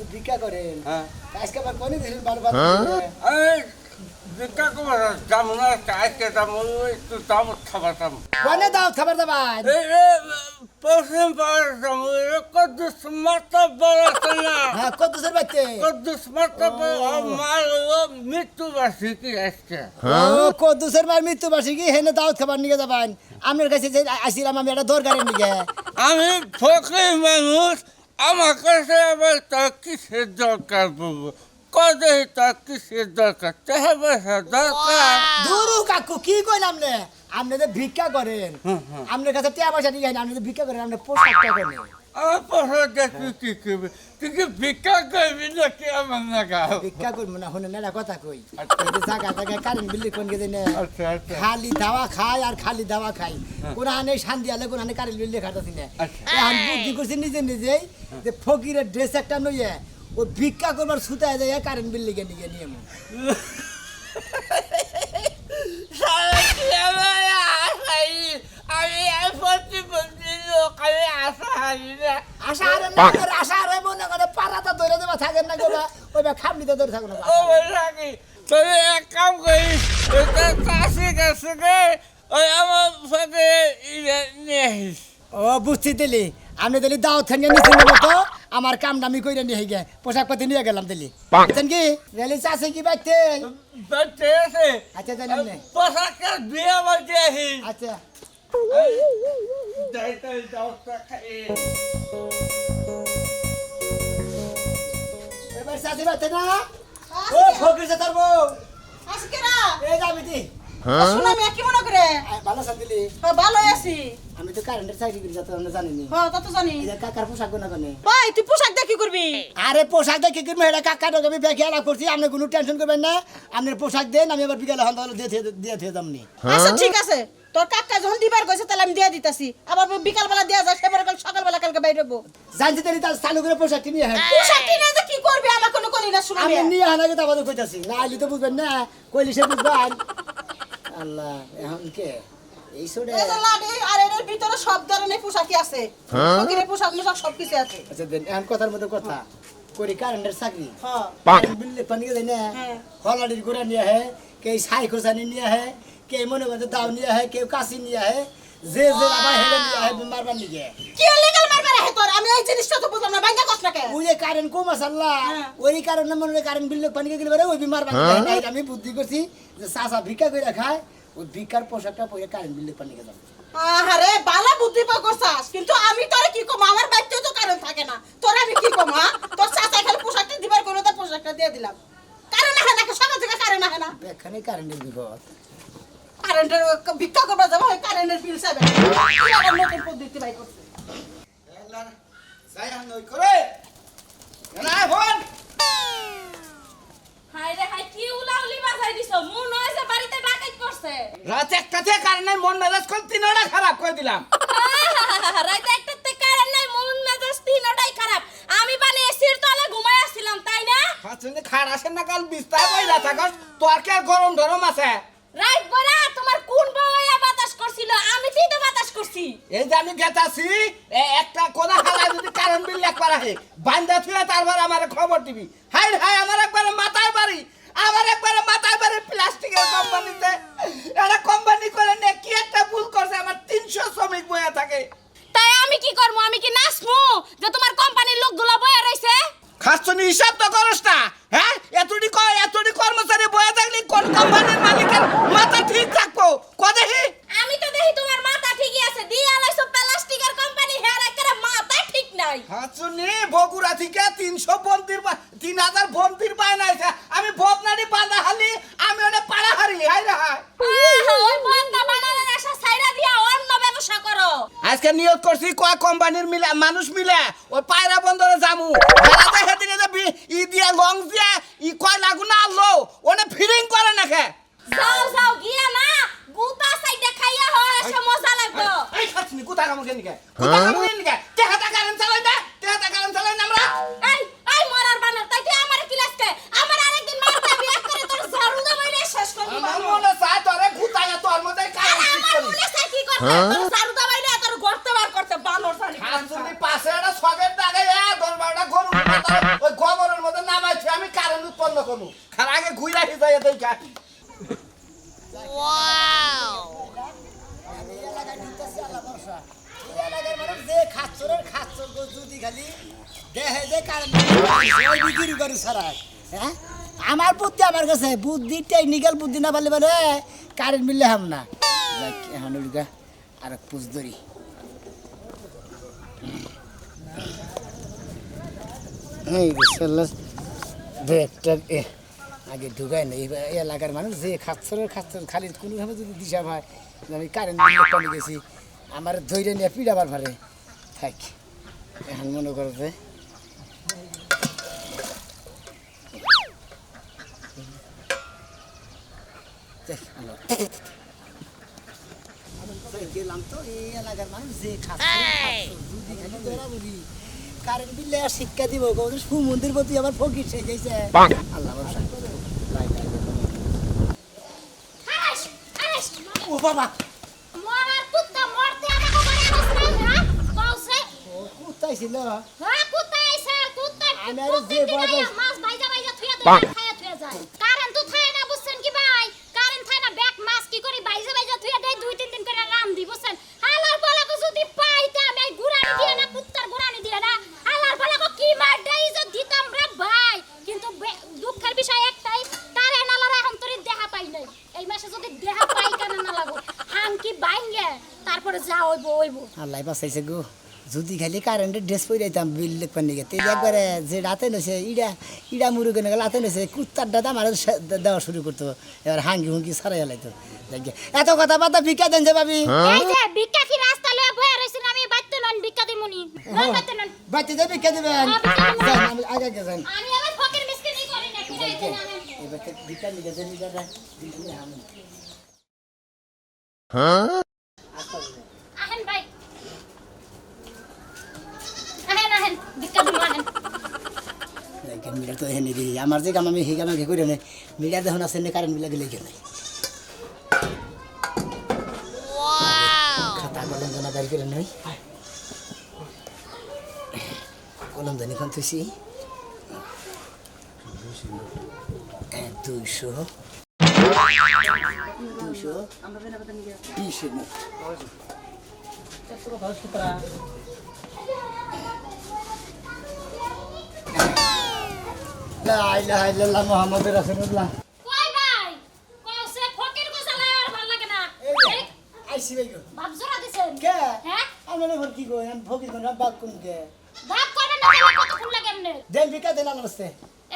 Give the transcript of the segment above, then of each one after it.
ভিক্ষা করেন আজকে আবার কোনে দিলেন বারবার ভিক্ষা করবার যাবো না আজকে যাবো একটু দাম খাবার যাবো কোনে দাও খাবার দাবার পশ্চিম পাড়ার যাবো কদ্দুস মাতাব্বর আছে না হ্যাঁ কত সর বাচ্চে কদ্দুস মাতাব্বর আমার মৃত্যু বার্ষিকী আজকে ও কদ্দুসের মার মৃত্যু বার্ষিকী হেনে দাওয়াত খাবার নিয়ে যাবেন আপনার কাছে যে আসিলাম আমি একটা দরকারের নিয়ে আমি ফকির মানুষ আমার কাছে আবার তার কিসের দরকার বলবো কদে তার কিসের দরকার টাকা পয়সা দরকার দুরু কাকু কি কইলাম নে আপনি যে ভিক্ষা করেন আপনার কাছে টাকা পয়সা নিয়ে আপনি যে ভিক্ষা করেন আপনি পোশাকটা করেন আমার পয়সা দেখবি কি করবি তুই কি ভিক্ষা করবি নাকি আমার না গাও ভিক্ষা করবো না শুনে না কথা কই জায়গা জায়গায় কারেন্ট বিল্লি কোন গেছে না আচ্ছা আচ্ছা খালি দাওয়া খায় আর খালি দাওয়া খাই কোন আনে শান্তি আলে কোন আনে কারেন্ট বিল্লি খাটাছি না এখন বুদ্ধি করছি নিজে নিজেই যে ফকিরের ড্রেস একটা নইয়ে ও ভিক্ষা করবার ছুটায় যায় কারেন্ট বিল্লি কে নিয়ে নিয়ে আমি প্রতিবন্ধী লোক আমি আশা হারি না আশা আরে না করে আশা আরে মনে করে পারাটা ধরে দেবা থাকেন না গোবা ওইবা খামনিতে ধরে থাকো না ও রাখি তবে এক কাম করিস এটা চাষি কাছে ওই আমার সাথে নিয়ে আসিস ও বুঝছি দিলি আপনি দিলি দাও থেকে নিচ্ছেন তো আমার কামটা আমি কইরা নিয়ে গে পোশাক পাতি নিয়ে গেলাম দিলি বুঝছেন কি রেলি চাষে কি বাইতে বাচ্চা আছে আচ্ছা জানেন না পোশাকটা দিয়ে বলতে আসিস আচ্ছা যাইতে যাওয়া খাই এবার চাষে বাইতে না ও ফকির সে তারবো আজকে না এই যাবি দি শোনা আমি কি মনে করে ভালো সাথ দিলি ভালো আছি আমি তো কারেন্টের চাকরি করি যাতে আমরা জানি নি হ্যাঁ তা তো জানি এই কাকার পোশাক কোনা কোনে ভাই তুই পোশাক দিয়ে কি করবি আরে পোশাক দিয়ে কি করবো এটা কাকা ডোকে আমি খেয়াল করছি আপনি কোনো টেনশন করবেন না আপনার পোশাক দেন আমি আবার বিকালে হন তাহলে দিয়ে দিয়ে দামনি আচ্ছা ঠিক আছে তোর কাকা যখন দিবার কইছে তাহলে আমি দিয়ে দিতাছি আবার বিকাল বেলা দেয়া যায় সেবার কাল সকাল বেলা কালকে বাইরে হবো জানছি তাহলে তার চালু করে পোশাক কিনে হ্যাঁ পোশাক কিনে যে কি করবি আমার কোনো করি না শুনবি আমি নিয়ে হানাকে তাবাদে কইতাছি না আইলি তো বুঝবেন না কইলি সে বুঝবেন আল্লাহ এখন কে এই সোডে এই যে লাগে আর এর ভিতরে সব ধরনের পোশাকই আছে ওখানে পোশাক মোশাক সব কিছু আছে আচ্ছা দেন এখন কথার মধ্যে কথা করি কারেন্টের চাকরি হ্যাঁ বিল্লে পানি দেয় না হ্যাঁ। হলাডির গোড়া নিয়ে হে কে সাই খোসানি নিয়ে হে কে মনে করতে দাও নিয়ে হে কেউ কাশি নিয়ে হে যে আবার হেলে নিয়ে হে মারবার নিয়ে কি লিগ্যাল মারবার হে তোর আমি এই জিনিসটা তো বুঝলাম না বাইকা কষ্ট না কে ওই যে কারেন্ট কম আসাল্লাহ হ্যাঁ। ওই কারণে মনে হয় কারেন্ট বিল পানি গেলে পারে ওই বিমার বাকি আমি বুদ্ধি করছি যে চাচা ভিক্ষা করে খায় ওই ভিক্ষার পোশাকটা পরে কারেন্ট বিল পানি গেলাম আরে বালা বুদ্ধি পা করছাস কিন্তু আমি তোরে কি কম আমার বাইতে তো কারণ থাকে না তোর আমি কি কম হ্যাঁ তোর চাচা খালি পোশাকটা দিবার কোন তো পোশাকটা দিয়ে দিলাম কারণ না না সকাল থেকে কারণ না এখানে কারেন্টের বিপদ কারেন্টের ভিক্ষা করবা যাবো কারেন্টের বিল চাইবে নতুন পদ্ধতি বাই করছে যাই আন ওই করে না ফোন হাই রে হাই কি উলাউলি বাজাই দিছো মন হইছে বাড়িতে ডাকাত করছে রাত একটা থেকে কারণে মন মেজাজ কোন তিনটা খারাপ করে দিলাম রাইতে একটাতে কারণ নাই মন মেজাজ তিনটাই খারাপ আমি মানে এসির তলে ঘুমায় আসছিলাম তাই না হাসলে খাড় আসে না কাল বিস্তার কইরা থাকস তোর কি আর গরম ধরম আছে রাইট বড়া তোমার কোন বউয়া বাতাস করছিল আমি তুই তো বাতাস করছি এই যে আমি গেতাছি একটা কোনা হালা যদি কারণ বিল একবার আহে বান্দা থুয়া তারপর আমার খবর দিবি হাই হাই আমার একবার মাথায় বাড়ি আমার একবার মাথায় বাড়ি প্লাস্টিকের কোম্পানিতে এটা কোম্পানি করে নে কি একটা ভুল করছে আমার 300 শ্রমিক বয়া থাকে তাই আমি কি করব আমি কি নাচমু যে তোমার কোম্পানির লোকগুলো বয়া রইছে খাচ্ছনি হিসাব তো করস না হ্যাঁ এতটি কর্মচারী বয়া থাকলে কোন কোম্পানির মালিকের মাথা ঠিক থাকবো কদেহি আমি তো দেখি তোমার মাথা ঠিকই আছে দিয়ে আলাইছো প্লাস্টিকের কোম্পানি হেয়ার একেবারে মাথা ঠিক নাই হাসুনি বগুড়া থেকে 300 বন্দির 3000 বন্দির বানাইছে আমি ভবনানি বাঁধা হালি আমি ওনে পাড়া হারি হাই রে হাই ওই বন্ধা বানানোর আশা ছাইরা দিয়া অন্য ব্যবসা করো আজকে নিয়োগ করছি কয় কোম্পানির মিলে মানুষ মিলে ওই পায়রা বন্দরে জামু বেলাতে হেদিনে যে ই দিয়া লং দিয়া ই কয় লাগু না আলো ওনে ফিলিং করে না খে যাও যাও গিয়া না গুতা সাইডে খাইয়া হয় এসে মজা লাগতো এই খাচ্ছি কোথা কাম কেন কে কোথা কাম কেন কে তেহাতা কারেন্ট চালাই না তেহাতা কারেন্ট চালাই না আমরা এই এই মরার বানার তাই তুই আমারে কি লাগছে আমার আরেকদিন মারতে বিয়ে করে তোর ঝাড়ু দে বইলে শেষ করে করতে সারু দাবাইলে তোর গর্তে বার করতে বানর জানি আর যদি পাশে একটা সকেট থাকে 10-12টা গরু ওই গোবরের মধ্যে নামাইছি আমি কারেন্ট উৎপন্ন করবো খার আগে ঘুরে রাখি যাই এটাই কাটি আমি এই এলাকায় ঢুকতেছি আল্লাহ ভরসা। এই এলাকার মানুষ যে খাচ্চরের খাচ্চর গো যদি খালি দেহে যে কারণ ওই বিক্রি করে সারায়। হ্যাঁ আমার বুদ্ধি আমার কাছে বুদ্ধি টেকনিক্যাল বুদ্ধি না পারলে মানে কারেন্ট মিললে হাম না যাক, এখন ওইটা আর এক পুষ ধরি। এই বিশাল্লাহ ব্যাগটা আগে ঢুকায় না। এই এলাকার মানুষ যে খাচ্ছরের খাচ্ছর খালি কোনোভাবে যদি দিশা হয় আমি কারেন্ট বিল কমে গেছি আমার ধৈর্য নিয়ে পিড়াবার পারে থাক। এখন মনে করো যে গেলাম তো এই এলাকার মানুষ যে কারেন্ট বিলে আর শিক্ষা দিব সুমন্দির প্রতি আবার ফকির সে গেছে আল্লাহ ভরসা। হাস হাস ও বাবা মরার কুত্তা মরতে আমাকে বলে দিস না কওছে ও কোথায় ছিল? হ্যাঁ কুত্তা আইছে কুত্তা আমি আরো যে ভয় পাইছি। মাছ ভাইজা ভাইজা থুয়া দে খায়া থুয়া যায় কারেন্ট তো থায় না বুঝছেন কি ভাই কারেন্ট থায় না ব্যাক মাছ কি করি ভাইজা ভাইজা থুয়া দেয় 2-3 দিন করে রাম দি বুঝছেন হালার বলাকে যদি পাইতে আমি এই গুড়ানি দিয়ে না কুত্তার গুড়ানি দিয়ে না হালার বলাকে কি মার দেই যে দিতাম রে ভাই কিন্তু দুঃখের বিষয় একটাই কারেন্ট আলারা এখন তোর দেখা পাই নাই এই মাসে যদি দেখা পাই কেন না লাগো হাঙ্কি বাইঙ্গে তারপরে যা হইব আল্লাহ বাঁচাইছে গো যদি খালি কারেন্টের ড্রেস পরে যাইতাম বিল লিখবার নিকে তেল একবারে যে রাতে নছে ইডা মুরুগে নাকি রাতে নছে কুত্তার দাদা আমার দেওয়া শুরু করতো এবার হাঙ্গি হুঙ্গি সারাই লাইতো এত কথা বার্তা ভিক্ষা দেন যে ভাবি এই যে ভিক্ষা কি রাস্তা লয়ে বয়ে রইছেন আমি বাইতে নন ভিক্ষা দিমুনি নন বাইতে নন বাচ্চা যে ভিক্ষা দেবেন যান, আমি আগে আগে যান আমি আবার ফকির মিসকিনি করি না কি রাইতে না আমি এবার ভিক্ষা নিকে যে নিজেরা দিলে আমি আহেন ভাই আহেন ভিক্ষা দিমু আহেন মিটার তো এনে দিই আমার যে কাম আমি সেই কাম আগে করে নেই মিটার দেখুন আছে কারেন্ট বিলা গেলে গেলে খাতা কলম জানা বাড়ি করে নই কলম জানি খান তুই 200 লা ইলাহা ইল্লাল্লাহ মুহাম্মাদুর রাসূলুল্লাহ কই ভাই কইছে ফকির কো চালায় আর ভাল লাগে না এই আইসি ভাই গো বাপ জোড়া দিছেন কে হ্যাঁ আমরা না কি কই আমি ফকির কোন বাপ কোন কে বাপ করবেন না তাহলে কত ফুল লাগে এমনে দেন ভিক্ষা দেন আমার কাছে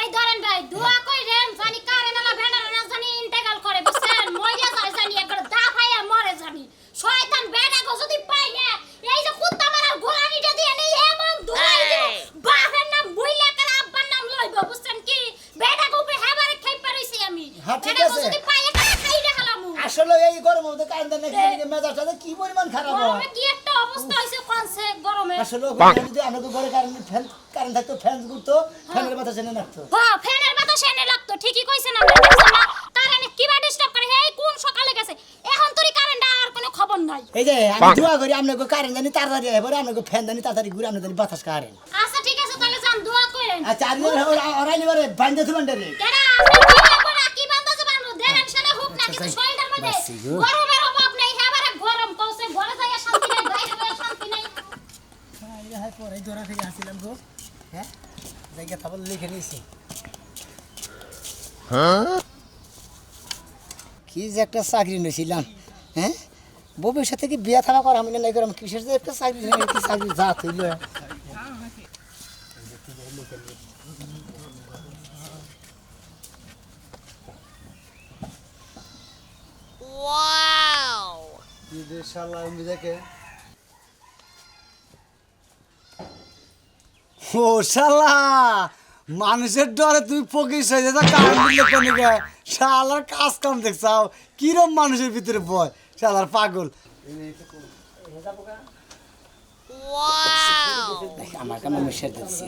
এই ধরেন ভাই দোয়া কইরেন জানি কারেন আলা ভেড়ার না জানি ইন্তেকাল করে বুঝছেন মইরা যায় জানি একবার দা ফাইয়া মরে জানি শয়তান বেড়া গো যদি পাই না এই যে কুত্তা মারার গোলানিটা দিয়ে নেই এমন দুলাই দিব বাপের নাম বইলা করে আব্বার নাম লইব বুঝছেন কি বেড়া গো উপরে হেবারে খাই পারইছি আমি হ্যাঁ, ঠিক বেড়া গো আছে। যদি পাই একটা খাই দেখালামু আসলে এই গরমের মধ্যে কারেন্ট দেন নাকি মেজাজটা কি পরিমাণ খারাপ হয় গরমে কি একটা অবস্থা হইছে কোনছে গরমে আসলে যদি আমাদের ঘরে কারেন্ট থাকতো ফ্যান ঘুরতো ফ্যানের মাথা চেনে রাখতো হ্যাঁ ফ্যানের বাতাস এনে লাগতো ঠিকই কইছেন আপনি দেখছেন না কারেন্ট কিবা ডিস্টার্ব করে এই কোন সকালে গেছে এখন তোরই কারেন্ট আর কোনো খবর নাই এই যে আমি দোয়া করি আপনাকে কারেন্ট জানি তাড়াতাড়ি এবারে আপনাকে ফ্যান জানি তাড়াতাড়ি ঘুরে আপনাদের বাতাস কারেন্ট আচ্ছা ঠিক আছে তাহলে যান দোয়া করেন আচ্ছা আমি ওরাইলি বারে বান্ধে থুবেন রে কেডা আপনি কি লাগবে না কি বান্দা জবান দেন সেটা হোক না কিন্তু শরীরটার মধ্যে বাসি গো। গরমের অভাব নেই এবারে গরম কইছে ঘরে যাইয়া শান্তি নাই বাইরে যাইয়া শান্তি নাই পরে ধরা থেকে আসছিলাম গো হ্যাঁ জায়গা থাবল লিখে নিয়েছি কি যে একটা চাকরি নিয়েছিলাম হ্যাঁ ভবিষ্যতে কি বিয়া থাকা করা আমি নাই করাম কিসের যে একটা চাকরি কি চাকরি জাত হইল ও শালা মানুষের ডরে তুই পকিস হয়ে যা কারেন্ট দিলে কোন শালার কাজ কাম দেখছাও কিরম মানুষের ভিতরে ভয় শালার পাগল আমার কাম আমি সেরে দিচ্ছি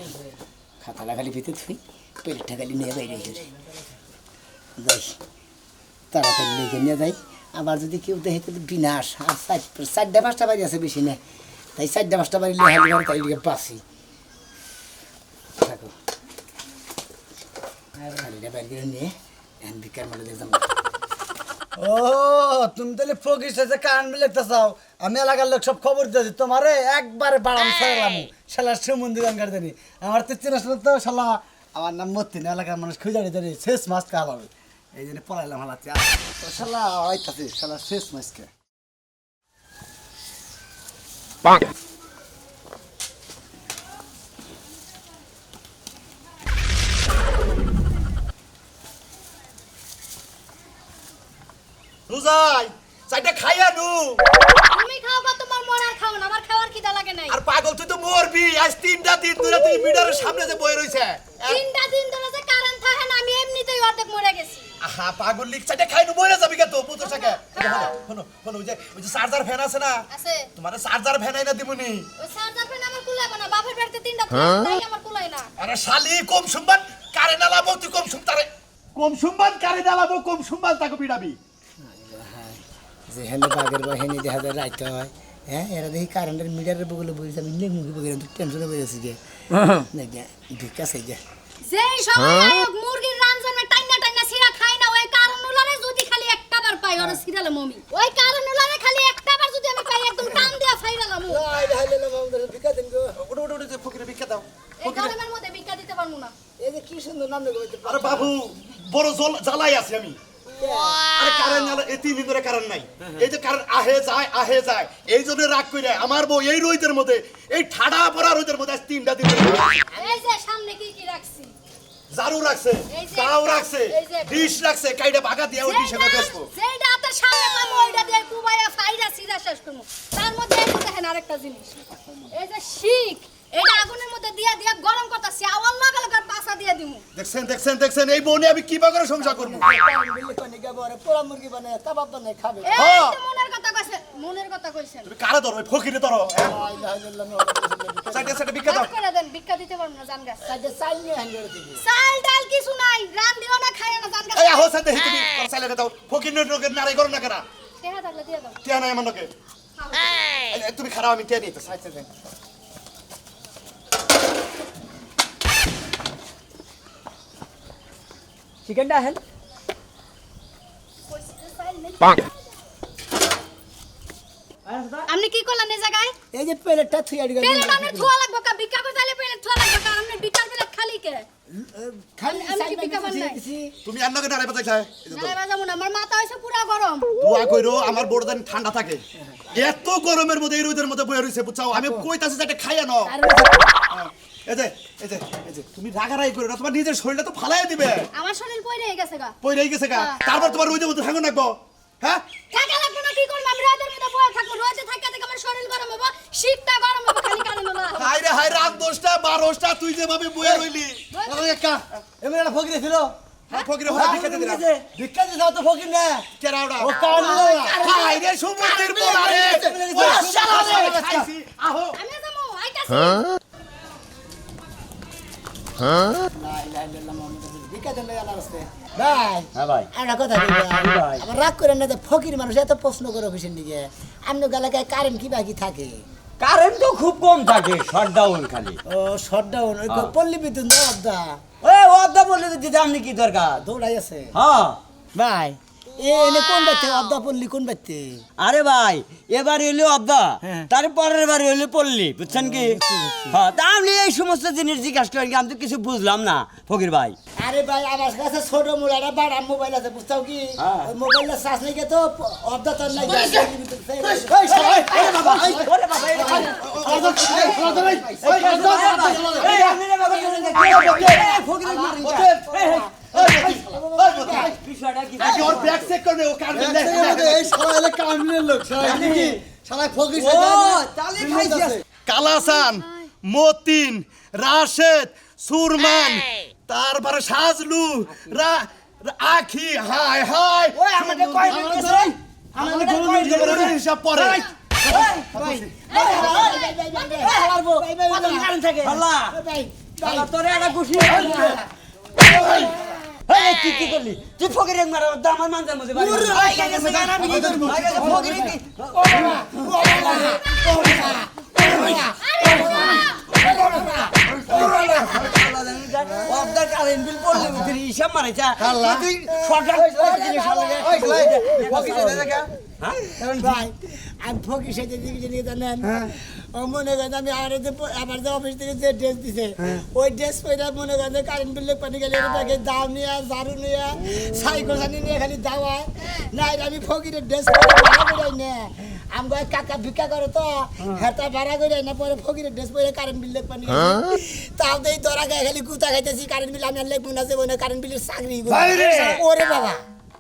খাতা লাগালি ভিতরে থুই পেটটা খালি নিয়ে বাইরে যাই তাড়াতাড়ি লেগে নিয়ে যাই আবার যদি কেউ দেখে তাহলে বিনাশ। আর 4টা-5টা বাড়ি আছে বেশি না, তাই 4টা-5টা বাড়ি লেহালি তাই দিকে বাসি থাকো। আর খালিটা বাইরে করে নিয়ে এখন ভিক্ষার মাঠে দেখলাম। ও তুমি তাহলে ফকির সাথে কারেন্ট বিল দেখতে চাও? আমি এলাকার লোক সব খবর দিয়েছি তোমারে একবারে বাড়াম ছাড়লাম শালার সুমন্দির গান জানি আমার তো চেনা শোনা তো শালা আমার নাম মতিন এলাকার মানুষ খুঁজে জানি শেষ মাছ কাল হবে এই জন্য পড়াইলাম হালাতে শালা আইতাছে শালা শেষ মাছকে রোজাই চাইটা খাইয়া নু। তুমি খাও বা তোমার মন আর খাও না, আমার খাওয়ার খিদা লাগে নাই। আর পাগল তুই তো মরবি। আজ 3টা দিন ধরে তুই মিটারের সামনে যে বই রইছে। 3টা দিন ধরে যে কারেন্ট থাকে না, আমি এমনিতেই অর্ধেক মরে গেছি। আহা পাগল লিক চাইটা খাই নু বইরা যাবি কে তো পুত্র সাকে। শোনো শোনো ওই যে চার্জার ফ্যান আছে না, আছে তোমার চার্জার ফ্যান আইনা দিমুনি। ওই চার্জার ফ্যান আমার কুলাইবে না, বাপের বাড়িতে 3টা ফ্যান তাই আমার কুলাই না। আরে শালি কম শুনবান কারে নালাবো তুই কম শুনতারে। কম শুনবান কারে নালাবো কম শুনবান তাকে পিড়াবি। যে হেলে বাঘের বা হেনে দেখা যায় রাইতে হয়। হ্যাঁ এরা দেখি কারেন্টের মিটারের বগলে বলছে আমি মুখে বগলে টেনশনে বেড়েছি যে ভিক্ষা চাই যে যেই সময় আয়োগ মুরগির রানজনে টাইনা টাইনা সিরা খাই না, ওই কারণুলারে যদি খালি একটা বার পাই ওরে সিরালে মমি, ওই কারণুলারে খালি একটা বার যদি আমি পাই একদম টান দিয়া ফাইরালাম। ভিক্ষা দেন গো। ওটা ওটা ওটা ফকিরে ভিক্ষা দাও। এই গরমের মধ্যে ভিক্ষা দিতে পারবো না। এই যে কি সুন্দর নাম লেগে বলতে আরে বাবু বড় জ্বালাই আছি আমি। আরে কারেন্ট নালা এই 3 দিন ধরে কারেন্ট নাই। এই যে কারেন্ট আহে যায় এই জন্য রাগ কইরা আমার বউ এই রোদের মধ্যে এই ঠাডা পড়া রোদের মধ্যে আজ 3টা দিন ধরে এই যে সামনে কি কি রাখছি, জারু রাখছে, এই যে তাও রাখছে, এই যে ডিশ রাখছে, কাইটা বাগা দিয়া ওই ডিশে বেচবো। যেইটা হাতের সামনে পাবো ওইটা দিয়ে কুবাইয়া ফাইরা সিরা শেষ করবো। তার মধ্যে এই যে দেখেন আরেকটা জিনিস, এই যে শিক এটা আগুনের মধ্যে দিয়া দিয়া গরম করতেছি, আওয়াজ লাগালে আর পাছা দিয়া দিমু। দেখছেন এই বউ নিয়ে আমি কি করে সংসার করবো। পোড়া মুরগি বানায় কাবাব বানায় খাবে। এই তো মনের কথা কইছেন, মনের কথা কইছেন। তুমি কারে ধরো ওই ফকিরে ধরো। সাইডে সাইডে ভিক্ষা দাও। মাফ করে দেন, ভিক্ষা দিতে পারবো না জানগা। সাইডে চাল নিয়ে হ্যান্ড করে দিবি। চাল ডাল কিছু নাই, রান দিও না খাইও না জানগা। এই আহো সাইডে হি তুমি চাইলে দাও ফকির নকে নারাই করো না কেনা টেহা থাকলে দিয়ে দাও। টিয়া নাই আমার নকে। এই তুমি খারাপ আমি টিয়া নিতে সাইডে দেন। চিকেনটা হেন আপনি কি করলেন এই জায়গায়? এই যে প্লেটটা থুই আড়ি প্লেট আপনি ধোয়া লাগবে কা, ভিক্ষা করতে হলে প্লেট ধোয়া লাগবে কা, আপনি ভিক্ষার প্লেট খালি কে? খালি আমি কি সাইড ভিক্ষা বানাই? তুমি আর নকে নারাই বাজাই খায়। না বাজাবো না, আমার মাথা হইছে পুরা গরম। দোয়া কইরো আমার বড় দিন ঠান্ডা থাকে। এত গরমের মধ্যে এই রোদের মধ্যে বইয়া রইছে বুঝছাও আমি কইতাছি যে খাইয়া নাও। এই যে তুমি রাগারাই করো না, তোমার নিজের শরীরটা তো ফালাই দিবে। আমার শরীর পয়রে গেছে গা। পইরাই গেছে গা, তারপর তোমার রোদের মধ্যে থাকো নাকবো। হ্যাঁ কাকা লাগবে না, কি করব আমি রোদের মধ্যে বসে থাকবো, রোদে থাকতে থাকতে আমার শরীর গরম হবে, শীতটা গরম হবে, খালি কারণ না। হাই রাত 10টা 12টা তুই যেভাবে বইয়া রইলি। একা এমন একটা ফকির ছিল হ্যাঁ ফকিরে হঠাৎ ভিক্ষা দিতে দিলা। ভিক্ষা দিতে তো ফকির না কেরাওড়া ও কারণ হাই রে সমুদ্রের পোলারে ও শালা রে খাইছি আহো। আমি যাবো আইতাছি। ভিক্ষা দেন ভাই আল্লাহর রাস্তায়। ভাই হ্যাঁ ভাই একটা কথা ভাই আবার রাগ করেন না যে ফকির মানুষ এত প্রশ্ন করে অফিসের দিকে আপনার এলাকায় কারেন্ট কি বাকি থাকে? কারেন্ট তো খুব কম থাকে, শটডাউন খালি। ও শটডাউন ওই পল্লী বিদ্যুৎ না অবদা ওই অর্ধা বললে তো দিতে আপনি কি দরকার? দৌড়াই আছে হ্যাঁ ভাই এনে কোন বাড়তে অবদা পল্লী কোন বাড়তে? আরে ভাই এবার এলো অর্ধা, হ্যাঁ। তারপরের বার এলো পল্লী, বুঝছেন কি? হ্যাঁ তা আপনি এই সমস্ত জিনিস জিজ্ঞাসা করেন কি? আমি তো কিছু বুঝলাম না ফকির ভাই। আরে ভাই আমার কাছে ছোট মোবাইল বাড়া মোবাইল আছে বুঝতাও কি ওই মোবাইলের চার্জ লেগে তো অবদা তো নাই ওরে বাবা, এই ফকির বিষয়টা কি? আগে ওর ব্যাগ চেক করবে ও কার দিলে। এই শালা এলে কামনের লোক শালা কি শালা ফকির ও তালে খাইছিস। কালাসান মতিন রাশেদ সুরমান তারপরে সাজলু আখি হাই হাই ওই আমাদের কয় মিনিট গেছে? আমাদের গরু মিট যাবে রে হিসাব পরে শালা, শালা তোরে একটা গুছি এই তুই কি করলি তুই ফকির এক মারা তো আমার মানজার মধ্যে বাড়ি ফকির কি অবদার কারেন্ট বিল পড়লে তুই হিসাব মারাইছা তুই সরকার ভাই আমি ফকির সাথে দিকে নিয়ে জানেন ও মনে করেন আমি আমার যে অফিস থেকে যে ড্রেস দিছে ওই ড্রেস পরে মনে করেন কারেন্ট বিল পানি গেলে ব্যাগে দাম নিয়ে ঝাড়ু নিয়ে সাইকেল সানি নিয়ে খালি দাওয়ায় নাই আমি ফকিরের ড্রেস পরে ভাড়া করে না আমি কাকা ভিক্ষা করে তো হেতা ভাড়া করে না পরে ফকিরের ড্রেস পরে কারেন্ট বিল পানি তাও দেই তোরা গায়ে খালি কুতা খাইতেছি কারেন্ট বিল আমি আর লেখবো না যে কারেন্ট বিলের চাকরি ওরে বাবা